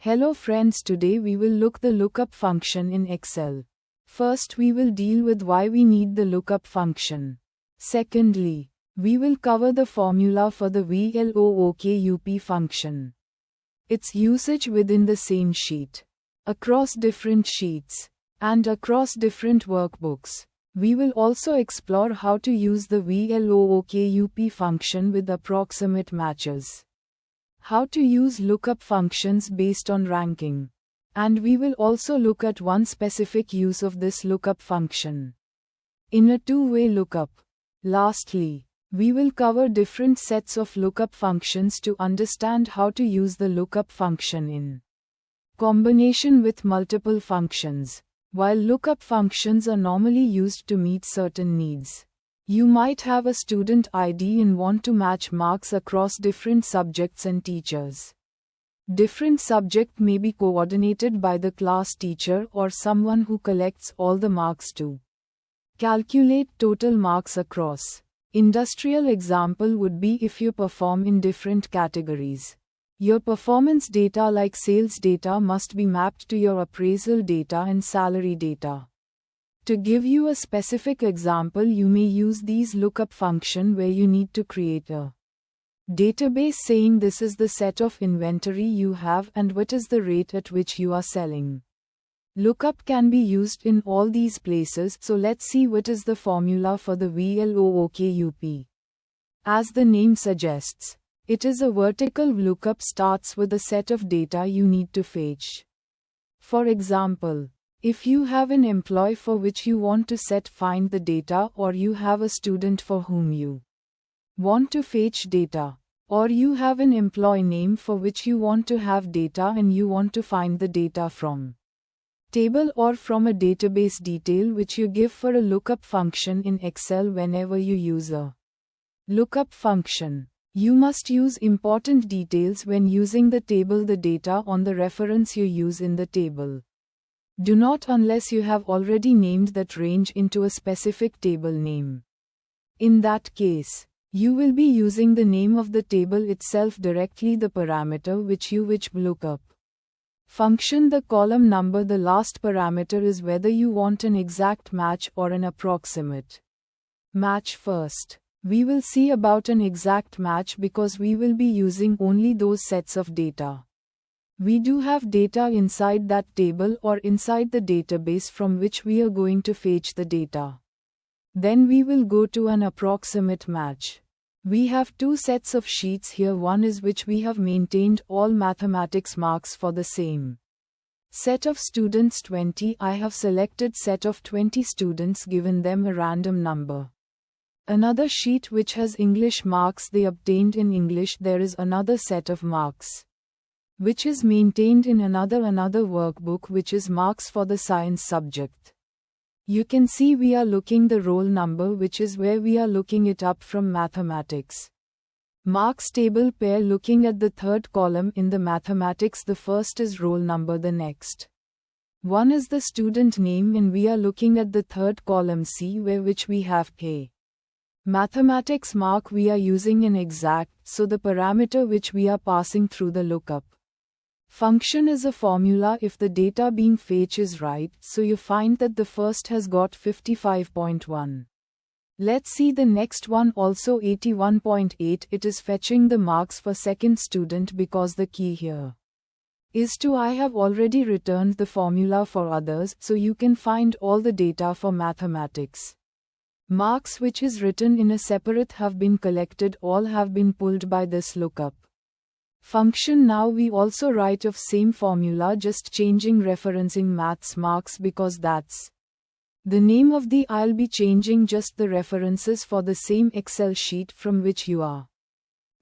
Hello friends, today we will look the lookup function in Excel. First we will deal with why we need the lookup function. Secondly, we will cover the formula for the Vlookup function. Its usage within the same sheet, across different sheets, and across different workbooks. We will also explore how to use the Vlookup function with approximate matches. How to use lookup functions based on ranking. And we will also look at one specific use of this lookup function in a two-way lookup. Lastly, we will cover different sets of lookup functions to understand how to use the lookup function in combination with multiple functions. While lookup functions are normally used to meet certain needs, you might have a student ID and want to match marks across different subjects and teachers. Different subject may be coordinated by the class teacher or someone who collects all the marks to calculate total marks across. Industrial example would be if you perform in different categories. Your performance data like sales data must be mapped to your appraisal data and salary data. To give you a specific example, you may use these lookup function where you need to create a database saying this is the set of inventory you have and what is the rate at which you are selling. Lookup can be used in all these places, so let's see what is the formula for the Vlookup. As the name suggests, it is a vertical lookup, starts with a set of data you need to fetch. For example, if you have an employee for which you want to find the data, or you have a student for whom you want to fetch data, or you have an employee name for which you want to have data and you want to find the data from table or from a database detail which you give for a lookup function in Excel. Whenever you use a lookup function, you must use important details when using the table, the data on the reference you use in the table. Do not unless you have already named that range into a specific table name. In that case, you will be using the name of the table itself directly, the parameter which lookup function, the column number. The last parameter is whether you want an exact match or an approximate match. First, we will see about an exact match because we will be using only those sets of data. We do have data inside that table or inside the database from which we are going to fetch the data. Then we will go to an approximate match. We have two sets of sheets here. One is which we have maintained all mathematics marks for the same set of students 20. I have selected set of 20 students, given them a random number. Another sheet which has English marks they obtained in English. There is another set of marks which is maintained in another workbook, which is marks for the science subject. You can see we are looking the roll number, which is where we are looking it up from mathematics marks table pair. Looking at the third column in the mathematics, the first is roll number, the next one is the student name, and we are looking at the third column C, where which we have K. Mathematics mark. We are using an exact, so the parameter which we are passing through the lookup function is a formula if the data being fetched is right, so you find that the first has got 55.1. Let's see the next one, also 81.8. It is fetching the marks for second student because the key here is to I have already returned the formula for others, so you can find all the data for mathematics marks which is written in a separate have been collected, all have been pulled by this lookup function. Now we also write of same formula, just changing referencing maths marks because that's the name of the I'll be changing just the references for the same Excel sheet from which you are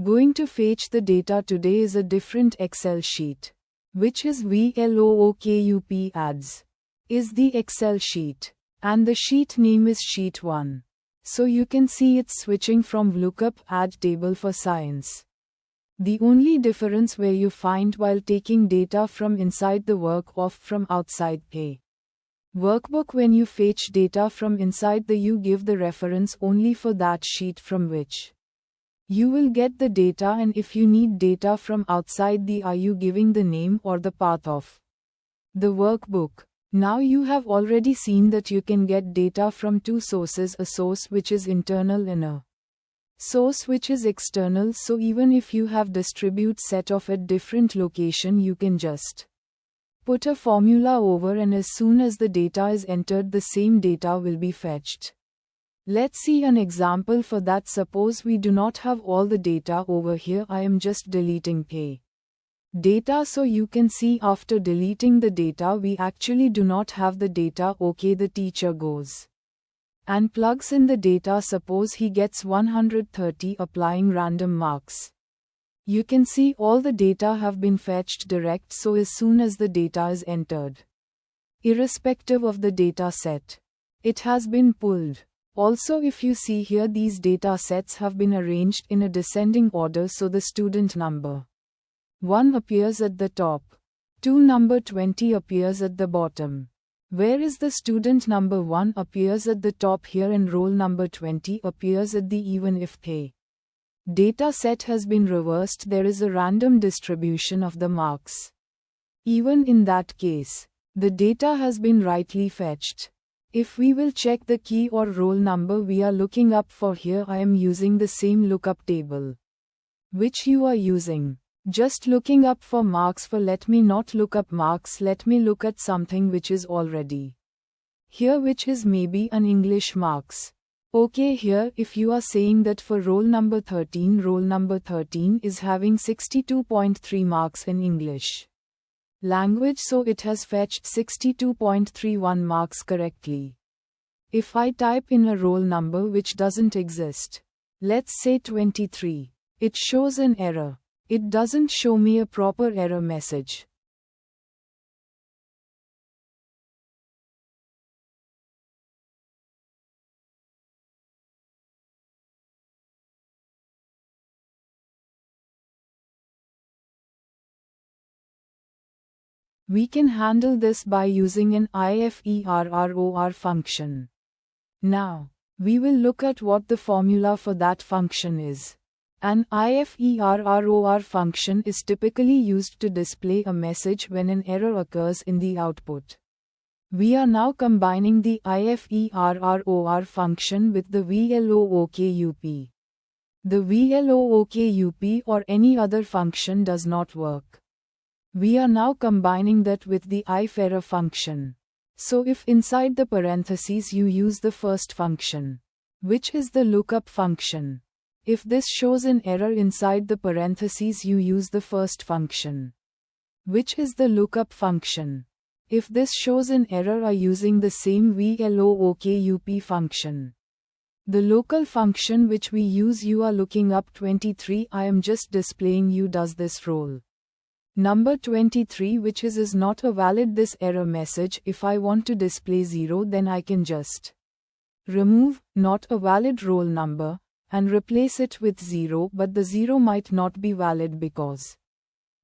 going to fetch the data. Today is a different Excel sheet, which is Vlookup ads is the Excel sheet, and the sheet name is sheet 1. So you can see it's switching from Vlookup add table for science. The only difference where you find while taking data from inside the work or from outside a workbook, when you fetch data from inside you give the reference only for that sheet from which You will get the data, and if you need data from outside the are you giving the name or the path of the workbook. Now you have already seen that you can get data from two sources, a source which is internal and a source which is external. So even if you have distribute set of at different location, you can just put a formula over, and as soon as the data is entered, the same data will be fetched. Let's see an example for that. Suppose we do not have all the data over here. I am just deleting data, so you can see after deleting the data we actually do not have the data. Okay, the teacher goes and plugs in the data. Suppose he gets 130, applying random marks. You can see all the data have been fetched direct, so as soon as the data is entered, irrespective of the data set, it has been pulled. Also, if you see here, these data sets have been arranged in a descending order, so the student number 1 appears at the top, number 20 appears at the bottom. Whereas the student number 1 appears at the top here and roll number 20 appears at the even if the data set has been reversed, there is a random distribution of the marks. Even in that case, the data has been rightly fetched. If we will check the key or roll number we are looking up for here, I am using the same lookup table which you are using. Just looking up for marks for, let me not look up marks, let me look at something which is already here, which is maybe an English marks. Okay, here if you are saying that for roll number 13 is having 62.3 marks in English language, so it has fetched 62.31 marks correctly. If I type in a roll number which doesn't exist, let's say 23, it shows an error. It doesn't show me a proper error message. We can handle this by using an Iferror function. Now, we will look at what the formula for that function is. An Iferror function is typically used to display a message when an error occurs in the output. We are now combining the Iferror function with the Vlookup. The Vlookup or any other function does not work. We are now combining that with the Iferror function. So if inside the parentheses you use the first function, which is the lookup function, if this shows an error inside the parentheses you use the first function, which is the lookup function. If this shows an error are using the same Vlookup function. The local function which we use, you are looking up 23, I am just displaying you does this roll number 23 which is not a valid this error message. If I want to display 0, then I can just remove not a valid roll number and replace it with 0, but the 0 might not be valid because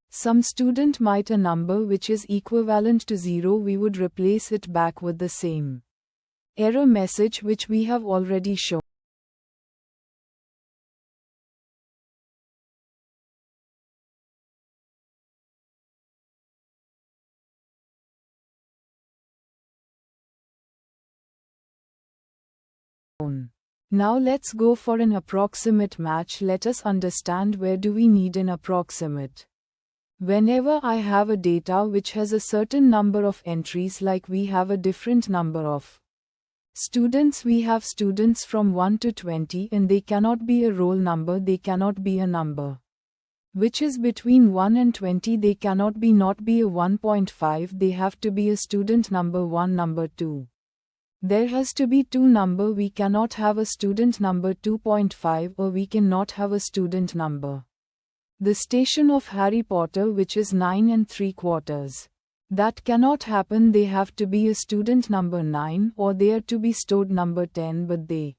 some student might a number which is equivalent to 0, we would replace it back with the same error message which we have already shown. Now let's go for an approximate match. Let us understand where do we need an approximate. Whenever I have a data which has a certain number of entries, like we have a different number of students, we have students from 1 to 20 and they cannot be a roll number, they cannot be a number which is between 1 and 20, they cannot be not be a 1.5, they have to be a student number 1, number 2. There has to be 2 number, we cannot have a student number 2.5 or we cannot have a student number the station of Harry Potter which is 9 3/4. That cannot happen, they have to be a student number 9 or they are to be stored number 10, but they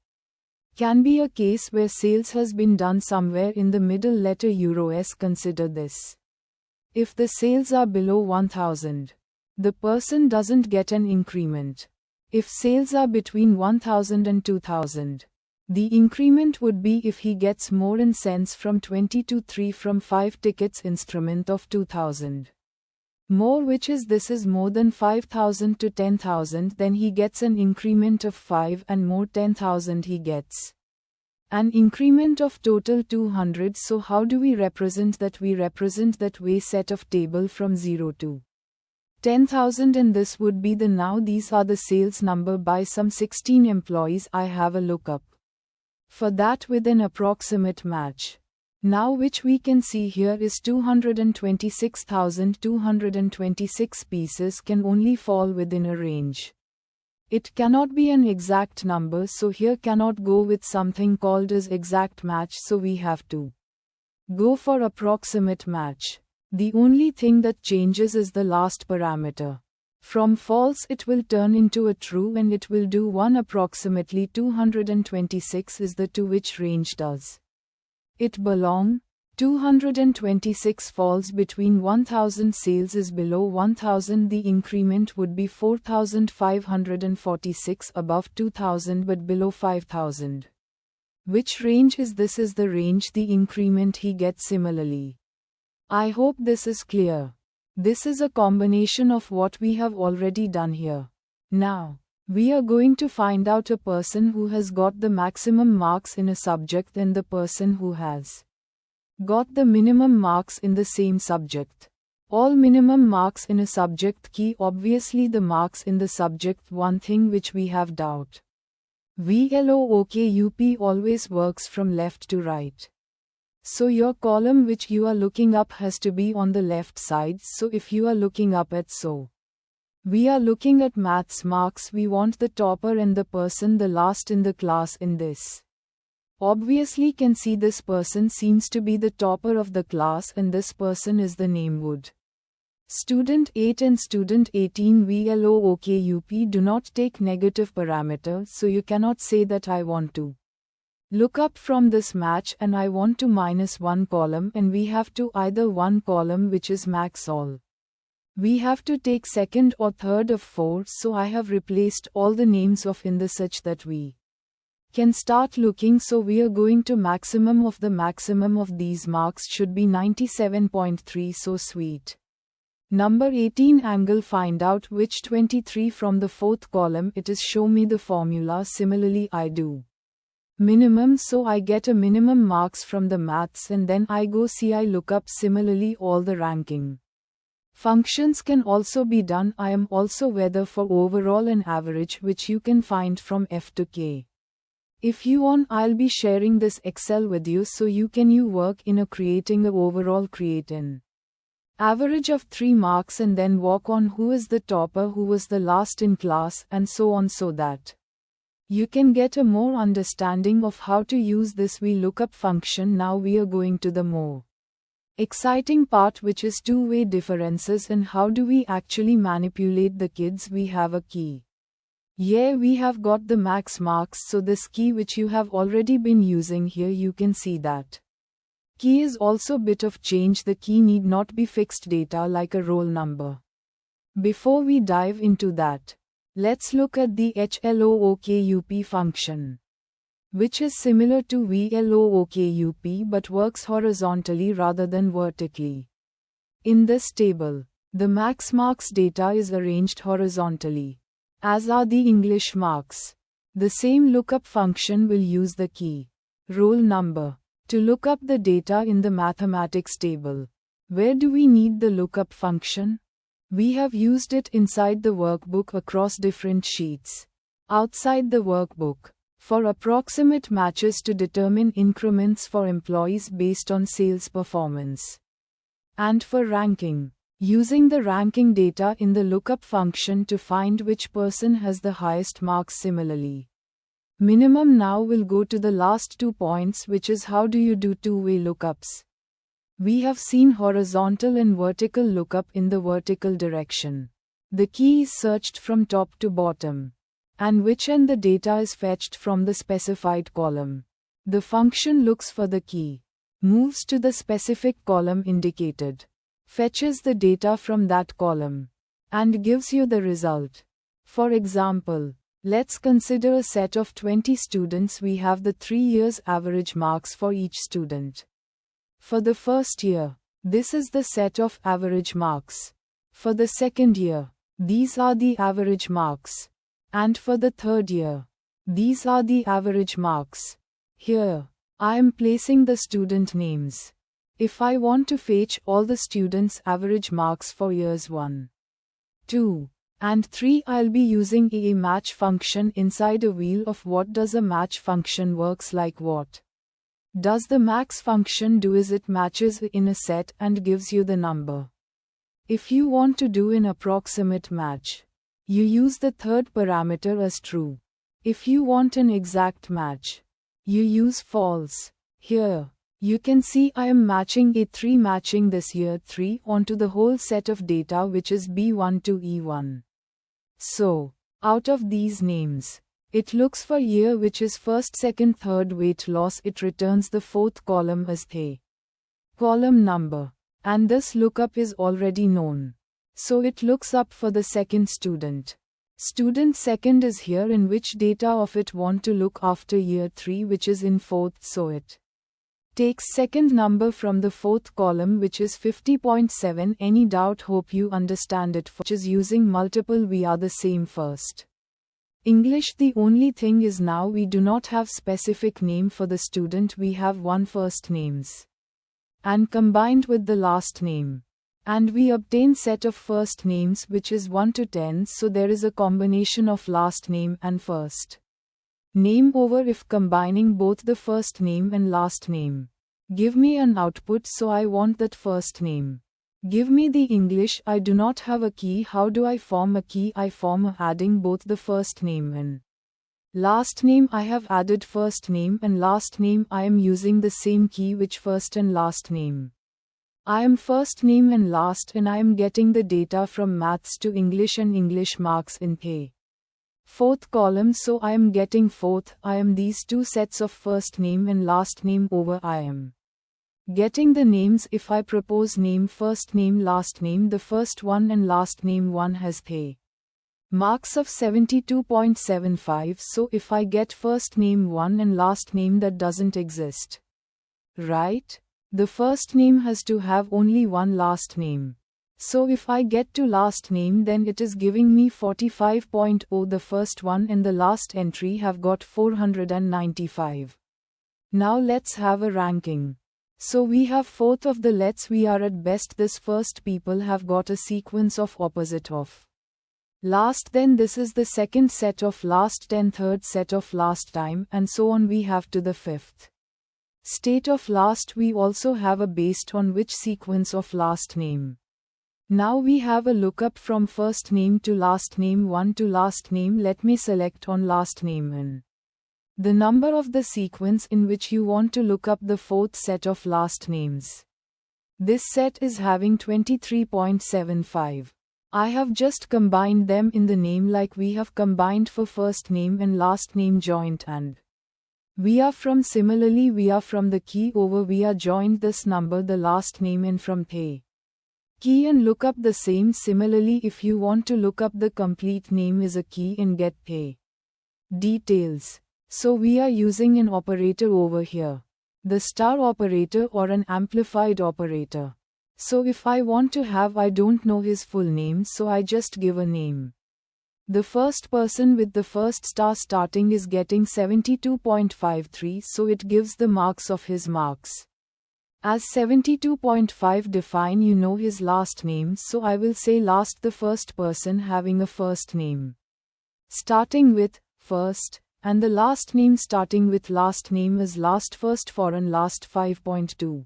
can be a case where sales has been done somewhere in the middle letter euros. Consider this. If the sales are below 1000, the person doesn't get an increment. If sales are between 1000 and 2000, The increment would be if he gets more in cents from 20 to 3 from 5 tickets instrument of 2000. More, which is this is more than 5000 to 10,000, then he gets an increment of 5, and more 10,000 he gets an increment of total 200. So how do we represent that? We represent that way set of table from 0 to 10,000, and this would be the now these are the sales number by some 16 employees. I have a lookup for that with an approximate match. Now which we can see here is 226,226 pieces can only fall within a range. It cannot be an exact number, so here cannot go with something called as exact match, so we have to go for approximate match. The only thing that changes is the last parameter. From false it will turn into a true, and it will do 1 approximately 226 is the to which range does it belong. 226 falls between 1000, sales is below 1000, the increment would be 4546 above 2000 but below 5000. Which range is this? Is the range the increment he gets similarly. I hope this is clear. This is a combination of what we have already done here. Now, we are going to find out a person who has got the maximum marks in a subject and the person who has got the minimum marks in the same subject. All minimum marks in a subject key, obviously the marks in the subject. One thing which we have doubt. Vlookup always works from left to right. So your column which you are looking up has to be on the left side. So if you are looking up at we are looking at maths marks, we want the topper and the person the last in the class in this. Obviously can see this person seems to be the topper of the class, and this person is the name would. Student 8 and student 18 Vlookup do not take negative parameter, so you cannot say that I want to look up from this match and I want to minus one column, and we have to either one column which is max all. We have to take second or third of 4, so I have replaced all the names of in the such that we can start looking. So we are going to maximum of the maximum of these marks should be 97.3, so sweet. Number 18 angle, find out which 23 from the fourth column it is, show me the formula. Similarly I do minimum, so I get a minimum marks from the maths, and then I go see I look up. Similarly all the ranking functions can also be done. I am also whether for overall and average, which you can find from F to K. If you want, I'll be sharing this Excel with you so you can work in a creating a overall, create an average of 3 marks, and then work on who is the topper, who was the last in class, and so on, so that you can get a more understanding of how to use this VLOOKUP function. Now we are going to the more exciting part, which is two-way differences and how do we actually manipulate the kids. We have a key. Yeah, we have got the max marks, so this key which you have already been using here, you can see that key is also bit of change. The key need not be fixed data like a roll number. Before we dive into that, let's look at the Hlookup function, which is similar to Vlookup but works horizontally rather than vertically. In this table, the max marks data is arranged horizontally, as are the English marks. The same lookup function will use the key roll number to look up the data in the mathematics table. Where do we need the lookup function? We have used it inside the workbook across different sheets. Outside the workbook, for approximate matches to determine increments for employees based on sales performance. And for ranking, using the ranking data in the lookup function to find which person has the highest marks. Similarly, minimum now will go to the last 2 points, which is how do you do two-way lookups. We have seen horizontal and vertical lookup. In the vertical direction, the key is searched from top to bottom, and which and the data is fetched from the specified column. The function looks for the key, moves to the specific column indicated, fetches the data from that column, and gives you the result. For example, Let's consider a set of 20 students. We have the 3 years average marks for each student. For the first year, this is the set of average marks. For the second year, these are the average marks. And for the third year, these are the average marks. Here, I am placing the student names. If I want to fetch all the students' average marks for years 1, 2, and 3, I'll be using a match function inside a wheel of. What does a match function works like? What does the max function do is it matches in a set and gives you the number. If you want to do an approximate match, you use the third parameter as true. If you want an exact match, you use false. Here, you can see I am matching A3, matching this year 3 onto the whole set of data, which is B1 to E1. So, out of these names, it looks for year, which is first, second, third, weight loss. It returns the fourth column as the column number. And this lookup is already known. So it looks up for the second student. Student second is here, in which data of it want to look after year 3, which is in fourth, so it takes second number from the fourth column, which is 50.7. Any doubt? Hope you understand it. Which is using multiple, we are the same first. English, the only thing is now we do not have specific name for the student, we have one first names. And combined with the last name. And we obtain set of first names which is 1 to 10, so there is a combination of last name and first name over. If combining both the first name and last name, give me an output, so I want that first name. Give me the English. I do not have a key. How do I form a key? I form adding both the first name and last name. I have added first name and last name. I am using the same key which first and last name. I am first name and last, and I am getting the data from maths to English and English marks in the fourth column, so I am getting fourth. I am these two sets of first name and last name over. I am getting the names. If I propose name, first name, last name, the first one and last name one has the marks of 72.75, so if I get first name 1 and last name, that doesn't exist. Right? The first name has to have only one last name. So if I get to last name, then it is giving me 45.0. The first one and the last entry have got 495. Now let's have a ranking. So we have fourth of the let's, we are at best. This first people have got a sequence of opposite of last, then this is the second set of last, then third set of last time, and so on. We have to the fifth state of last. We also have a based on which sequence of last name. Now we have a lookup from first name to last name, 1 to last name. Let me select on last name and the number of the sequence in which you want to look up the fourth set of last names. This set is having 23.75. I have just combined them in the name like we have combined for first name and last name joint, and we are from similarly we are from the key over we are joined this number the last name in from the key and look up the same. Similarly, if you want to look up the complete name is a key and get the details. So we are using an operator over here, the star operator or an amplified operator. So if I want to have, I don't know his full name, so I just give a name. The first person with the first star starting is getting 72.53, so it gives the marks of his marks as 72.5. define you know his last name, so I will say last, the first person having a first name starting with first, and the last name starting with last name is last first foreign last 5.2.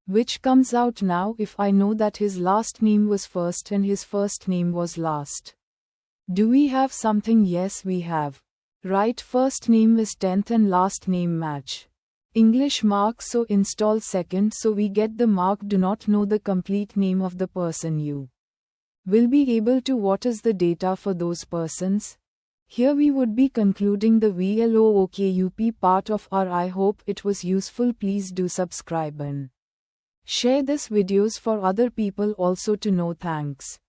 Which comes out now if I know that his last name was first and his first name was last. Do we have something? Yes, we have. Right, first name is 10th and last name match English mark, so install second, so we get the mark. Do not know the complete name of the person. You will be able to what is the data for those persons. Here we would be concluding the Vlookup part of our. I hope it was useful. Please do subscribe and share this videos for other people also to know. Thanks.